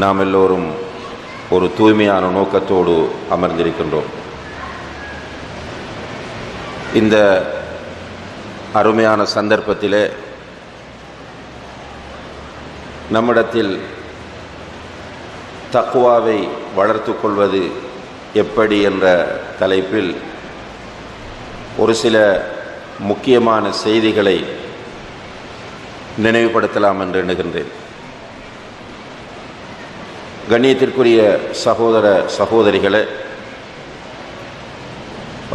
நாம் எல்லோரும் ஒரு தூய்மையான நோக்கத்தோடு அமர்ந்திருக்கின்றோம். இந்த அருமையான சந்தர்ப்பத்திலே நம்மிடத்தில் தக்வாவை வளர்த்து கொள்வது எப்படி என்ற தலைப்பில் ஒரு சில முக்கியமான செய்திகளை நினைவுபடுத்தலாம் என்று எண்ணுகின்றேன். கண்ணியத்திற்குரிய சகோதர சகோதரிகளே,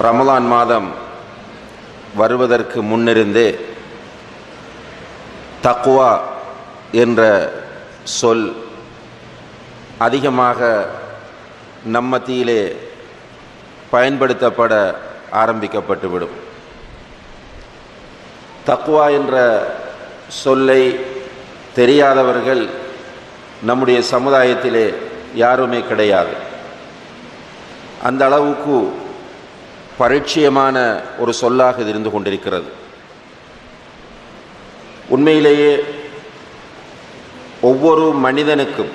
ரமலான் மாதம் வருவதற்கு முன்னிருந்தே தக்வா என்ற சொல் அதிகமாக நம்மத்தியிலே பயன்படுத்தப்பட ஆரம்பிக்கப்பட்டுவிடும். தக்வா என்ற சொல்லை தெரியாதவர்கள் நம்முடைய சமுதாயத்திலே யாருமே கிடையாது. அந்த அளவுக்கு பரிச்சயமான ஒரு சொல்லாக இது இருந்து கொண்டிருக்கிறது. உண்மையிலேயே ஒவ்வொரு மனிதனுக்கும்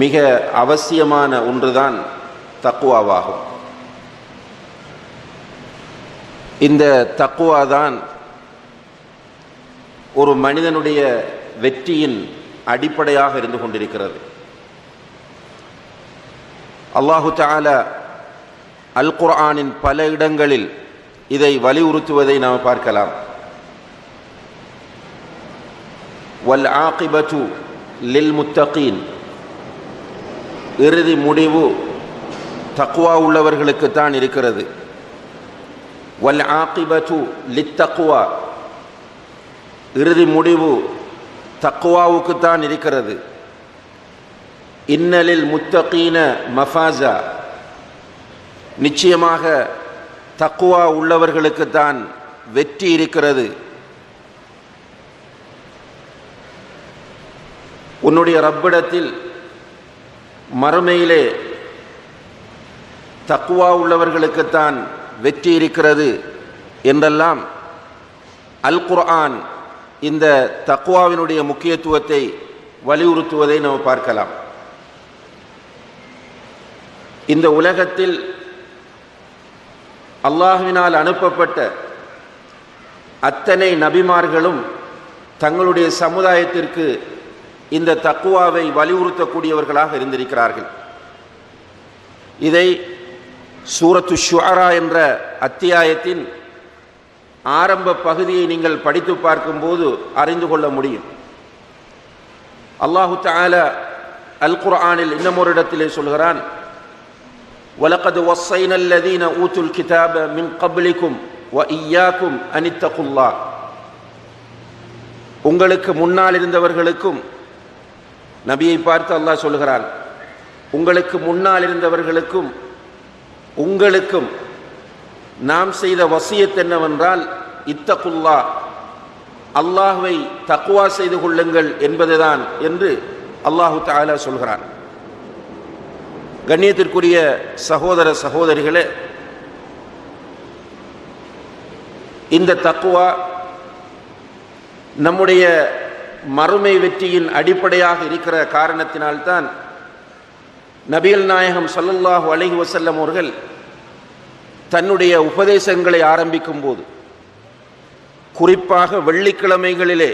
மிக அவசியமான ஒன்றுதான் தக்வாவாகும். இந்த தக்வாதான் ஒரு மனிதனுடைய வெற்றியின் அடிப்படையாக இருந்து கொண்டிருக்கிறது. அல்லாஹு தஆலா அல் குர்ஆனின் பல இடங்களில் இதை வலியுறுத்துவதை நாம் பார்க்கலாம். வல் ஆகிபத்து லில் முத்தகீன், இறுதி முடிவு தக்வா உள்ளவர்களுக்குத்தான் இருக்கிறது. வல் ஆகிபத்து லித் தக்வா, இறுதி முடிவு தக்வாவுக்குத்தான் இருக்கிறது. இன்னலில் முத்தகீன மஃபாஸா, நிச்சயமாக தக்வா உள்ளவர்களுக்குத்தான் வெற்றி இருக்கிறது. உன்னுடைய ரப்பிடத்தில் மறுமையிலே தக்வா உள்ளவர்களுக்குத்தான் வெற்றி இருக்கிறது என்றெல்லாம் அல் குர்ஆன் இந்த தக்வாவினுடைய முக்கியத்துவத்தை வலியுறுத்துவதை நாம் பார்க்கலாம். இந்த உலகத்தில் அல்லாஹ்வினால் அனுப்பப்பட்ட அத்தனை நபிமார்களும் தங்களுடைய சமுதாயத்திற்கு இந்த தக்வாவை வலியுறுத்தக்கூடியவர்களாக இருந்திருக்கிறார்கள். இதை சூரத்து ஷுஆரா என்ற அத்தியாயத்தின் ஆரம்ப பகுதியை நீங்கள் படித்து பார்க்கும்போது அறிந்து கொள்ள முடியும். அல்லாஹு தஆலா அல் குர்ஆனில் இன்னும் ஒரு இடத்திலே சொல்கிறான், வலகத் வஸ்ஸைனா அல்லதீன ஊத்துல் கிதாப மின் கப்லிக்கும் வ இய்யாக்கும் அனித்தகுல்லாஹ், உங்களுக்கு முன்னால் இருந்தவர்களுக்கும், நபியை பார்த்து அல்லாஹ் சொல்கிறான், உங்களுக்கு முன்னால் இருந்தவர்களுக்கும் உங்களுக்கும் நாம் செய்த வசியத் என்னவென்றால் இத்தகுல்லா, அல்லாஹ்வை தக்வா செய்து கொள்ளுங்கள் என்பதுதான் என்று அல்லாஹு தஆலா சொல்கிறான். கண்ணியத்திற்குரிய சகோதர சகோதரிகளே, இந்த தக்வா நம்முடைய மறுமை வெற்றியின் அடிப்படையாக இருக்கிற காரணத்தினால்தான் நபிகள் நாயகம் ஸல்லல்லாஹு அலைஹி வஸல்லம் அவர்கள் தன்னுடைய உபதேசங்களை ஆரம்பிக்கும் போது, குறிப்பாக வெள்ளிக்கிழமைகளிலே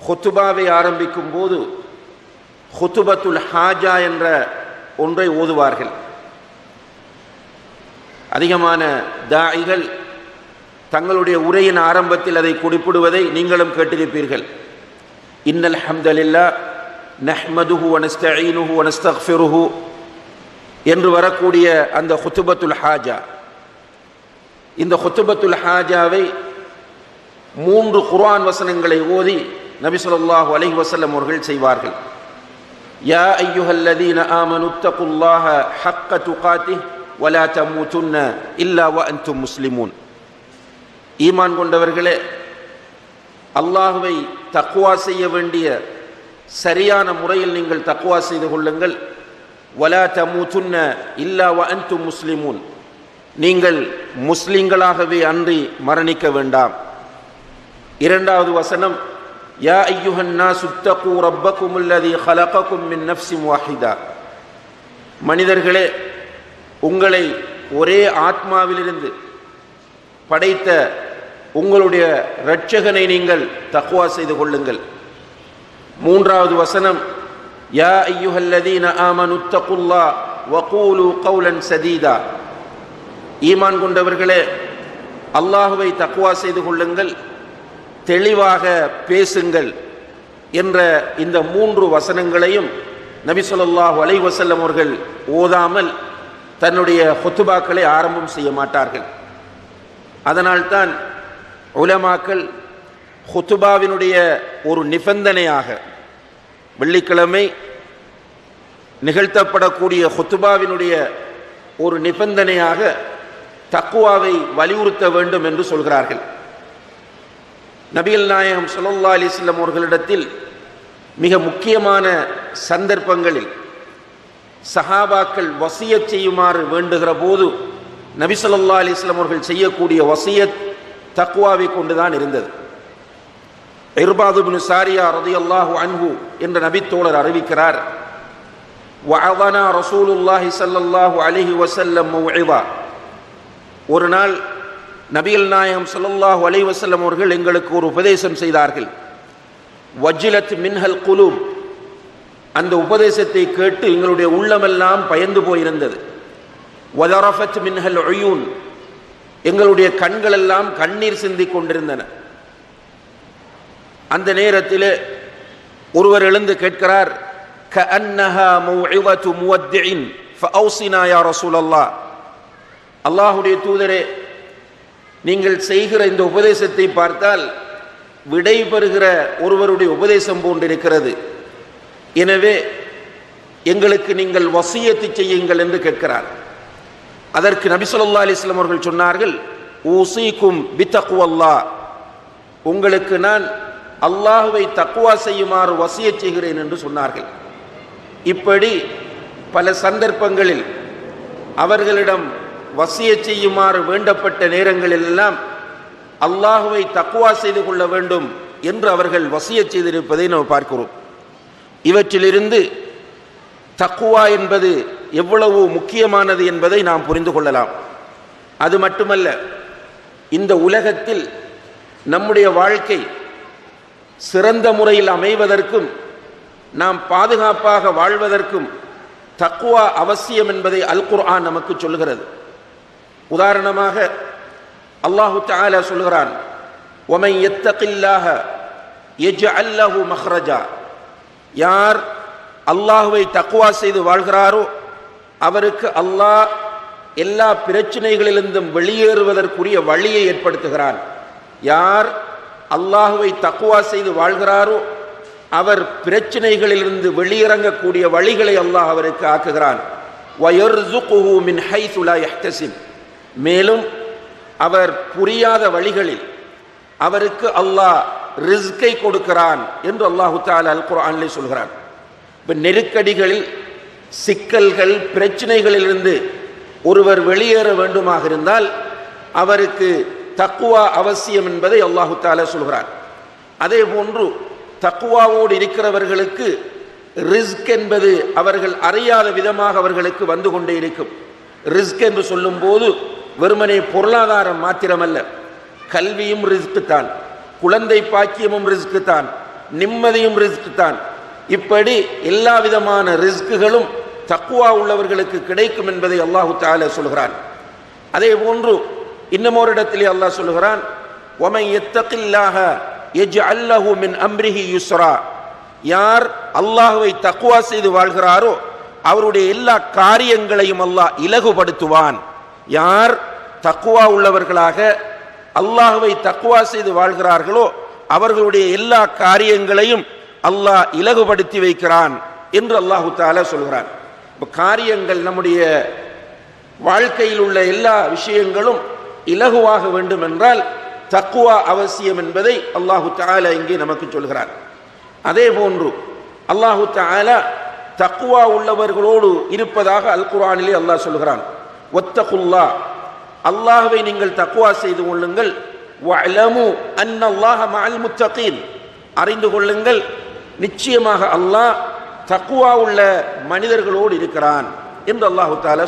ஹுத்துபாவை ஆரம்பிக்கும் போது ஹுத்துபத்துல் ஹாஜா என்ற ஒன்றை ஓதுவார்கள். அதிகமான தாயிகள் தங்களுடைய உரையின் ஆரம்பத்தில் அதை குறிப்பிடுவதை நீங்களும் கேட்டிருப்பீர்கள். இன்னல் ஹம்தலில்லாஹ் நஹ்மதுஹு வ நஸ்தஈனுஹு வ நஸ்தக்ஃபிருஹு என்று வரக்கூடிய அந்த ஹுத்துபத்துல் ஹாஜா, இந்த ஹுத்துபத்துல் ஹாஜாவை 3 குர்ஆன் வசனங்களை ஓதி நபி ஸல்லல்லாஹு அலைஹி வஸல்லம் அவர்கள் செய்வார்கள். யா அய்யுஹல்லதீன ஆமனு தகுல்லாஹ ஹக்க துகாத்திஹ் வலா தமூதுன்ன இல்லா வ அன்தும் முஸ்லிமூன், ஈமான் கொண்டவர்களே, அல்லாஹ்வை தக்வா செய்ய வேண்டிய சரியான முறையில் நீங்கள் தக்வா செய்து கொள்ளுங்கள். வலா தமூதுன்ன இல்லா வ அன்தும் முஸ்லிமூன், நீங்கள் முஸ்லிம்களாகவே அன்றி மரணிக்க வேண்டாம். இரண்டாவது வசனம், யா அய்யுஹன் நாஸு இத்தகூ ரப்பகுமுல்லதீ ஹலககும் மின் நஃப்ஸின் வாஹிதா, மனிதர்களே உங்களை ஒரே ஆத்மாவிலிருந்து படைத்த உங்களுடைய இரட்சகனை நீங்கள் தக்வா செய்து கொள்ளுங்கள். மூன்றாவது வசனம், யா அய்யுஹல்லதீன ஆமனு இத்தகுல்லாஹ் வகூலு கௌலன் சதீதா, ஈமான் கொண்டவர்களே அல்லாஹுவை தக்வா செய்து கொள்ளுங்கள், தெளிவாக பேசுங்கள் என்ற இந்த மூன்று வசனங்களையும் நபி ஸல்லல்லாஹு அலைஹி வஸல்லம் அவர்கள் ஓதாமல் தன்னுடைய ஹுத்பாக்களை ஆரம்பம் செய்ய மாட்டார்கள். அதனால்தான் உலமாக்கள் ஹுத்பாவினுடைய ஒரு நிபந்தனையாக, வெள்ளிக்கிழமை நிகழ்த்தப்படக்கூடிய ஹுத்பாவினுடைய ஒரு நிபந்தனையாக தக்வாவை வலியுறுத்த வேண்டும் என்று சொல்கிறார்கள். நபிகள் நாயகம் ஸல்லல்லாஹு அலைஹி வஸல்லம் அவர்களிடத்தில் மிக முக்கியமான சந்தர்ப்பங்களில் சஹாபாக்கள் வசியத் செய்யுமாறு வேண்டுகிற போது நபி ஸல்லல்லாஹு அலைஹி வஸல்லம் அவர்கள் செய்யக்கூடிய வசியத் தக்வாவை கொண்டுதான் இருந்தது. இர்பாத் இப்னு சாரியா ரலியல்லாஹு அன்ஹு என்ற நபித்தோழர் அறிவிக்கிறார், வஅதனா ரசூலுல்லாஹி ஸல்லல்லாஹு அலைஹி வஸல்லம் மௌஇதா, ஒரு நாள் நபிகள் நாயகம் ஸல்லல்லாஹு அலைஹி வஸல்லம் அவர்கள் எங்களுக்கு ஒரு உபதேசம் செய்தார்கள். வஜ்லத் மின்ஹல் குலூப், அந்த உபதேசத்தை கேட்டு எங்களுடைய உள்ளமெல்லாம் பயந்து போயிருந்தது. வதரஃபத் மின்ஹல் உயூன், எங்களுடைய கண்கள் எல்லாம் கண்ணீர் சிந்திக் கொண்டிருந்தன. அந்த நேரத்தில் ஒருவர் எழுந்து கேட்கிறார், கஅன்னஹா மௌஇதத்து முவத்திஇன் ஃபஅவ்ஸினா யா ரசூலல்லாஹ், அல்லாஹ்வுடைய தூதரே, நீங்கள் செய்கிற இந்த உபதேசத்தை பார்த்தால் விடை பெறுகிற ஒருவருடைய உபதேசம் போன்றிருக்கிறது. எனவே எங்களுக்கு நீங்கள் வசியத்து செய்யுங்கள் என்று கேட்கிறார். அதற்கு நபி ஸல்லல்லாஹு அலைஹி வஸல்லம் அவர்கள் சொன்னார்கள், ஊஸீகும் பித்தக்வல்லாஹ், உங்களுக்கு நான் அல்லாஹ்வை தக்வா செய்யுமாறு வசியத் செய்கிறேன் என்று சொன்னார்கள். இப்படி பல சந்தர்ப்பங்களில் அவர்களிடம் வசியத் செய்யுமாறு வேண்டப்பட்ட நேரங்களிலெல்லாம் அல்லாஹுவை தக்வா செய்து கொள்ள வேண்டும் என்று அவர்கள் வசியத் செய்திருப்பதை நாம் பார்க்கிறோம். இவற்றிலிருந்து தக்வா என்பது எவ்வளவு முக்கியமானது என்பதை நாம் புரிந்து கொள்ளலாம். அது மட்டுமல்ல, இந்த உலகத்தில் நம்முடைய வாழ்க்கை சிறந்த முறையில் அமைவதற்கும் நாம் பாதுகாப்பாக வாழ்வதற்கும் தக்வா அவசியம் என்பதை அல் குர்ஆன் நமக்கு சொல்கிறது. உதாரணமாக அல்லாஹு தஆலா சொல்கிறான், வமன் யத்தகில்லாஹ யஜ்அல் லஹு மக்ரஜா, யார் அல்லாஹ்வை தக்வா செய்து வாழ்கிறாரோ அவருக்கு அல்லாஹ் எல்லா பிரச்சனைகளிலிருந்தும் வெளியேறுவதற்குரிய வழியை ஏற்படுத்துகிறான். யார் அல்லாஹ்வை தக்வா செய்து வாழ்கிறாரோ அவர் பிரச்சனைகளிலிருந்து வெளியிறங்கக்கூடிய வழிகளை அல்லாஹ் அவருக்கு ஆக்குகிறான். வயர்ஸுகுஹு மின் ஹைஸு லா யஹ்தஸிப், மேலும் அவர் புரியாத வழிகளில் அவருக்கு அல்லாஹ் ரிஸ்கை கொடுக்கிறான் என்று அல்லாஹு தஆலா அல் குர்ஆனிலே சொல்கிறான். இப்போ நெருக்கடிகளில், சிக்கல்கள், பிரச்சனைகளிலிருந்து ஒருவர் வெளியேற வேண்டுமாக இருந்தால் அவருக்கு தக்வா அவசியம் என்பதை அல்லாஹு தஆலா சொல்கிறான். அதே போன்று தக்வாவோடு இருக்கிறவர்களுக்கு ரிஸ்க் என்பது அவர்கள் அறியாத விதமாக அவர்களுக்கு வந்து கொண்டே இருக்கும். ரிஸ்க் என்று சொல்லும் போது வெறுமனே பொருளாதாரம் மாத்திரமல்ல, கல்வியும் ரிஸ்க் தான், குழந்தை பாக்கியமும் ரிஸ்க் தான், நிம்மதியும் ரிஸ்க் தான். இப்படி எல்லா விதமான ரிஸ்க்குகளும் தக்வா உள்ளவர்களுக்கு கிடைக்கும் என்பதை அல்லாஹு தஆலா சொல்கிறான். அதே போன்று இன்னும் ஒரு இடத்திலே அல்லாஹ் சொல்கிறான், வமன் யத்தகில்லாஹ யஜ்அல் லஹு மின் அம்ரிஹி யுஸ்ரா, யார் அல்லாஹ்வை தக்வா செய்து வாழ்கிறாரோ அவருடைய எல்லா காரியங்களையும் அல்லாஹ் இலகுபடுத்துவான். யார் தக்வா உள்ளவர்களாக அல்லாஹ்வை தக்வா செய்து வாழ்கிறார்களோ அவர்களுடைய எல்லா காரியங்களையும் அல்லாஹ் இலகுபடுத்தி வைக்கிறான் என்று அல்லாஹு தஆலா சொல்கிறான். காரியங்கள், நம்முடைய வாழ்க்கையில் உள்ள எல்லா விஷயங்களும் இலகுவாக வேண்டும் என்றால் தக்வா அவசியம் என்பதை அல்லாஹு தஆலா இங்கே நமக்கு சொல்கிறார். அதே போன்று அல்லாஹு தஆலா தக்வா உள்ளவர்களோடு இருப்பதாக அல் குர்ஆனிலே அல்லாஹ் சொல்கிறான். வத்தகுல்லாஹ், அல்லாஹ்வை நீங்கள் தக்வா செய்து கொள்ளுங்கள். வஅலமு அன்னல்லாஹ மஅல் முத்தகீன், அறிந்து கொள்ளுங்கள், நிச்சயமாக அல்லாஹ் தக்வா உள்ள மனிதர்களோடு இருக்கிறான் என்று அல்லாஹு தஆலா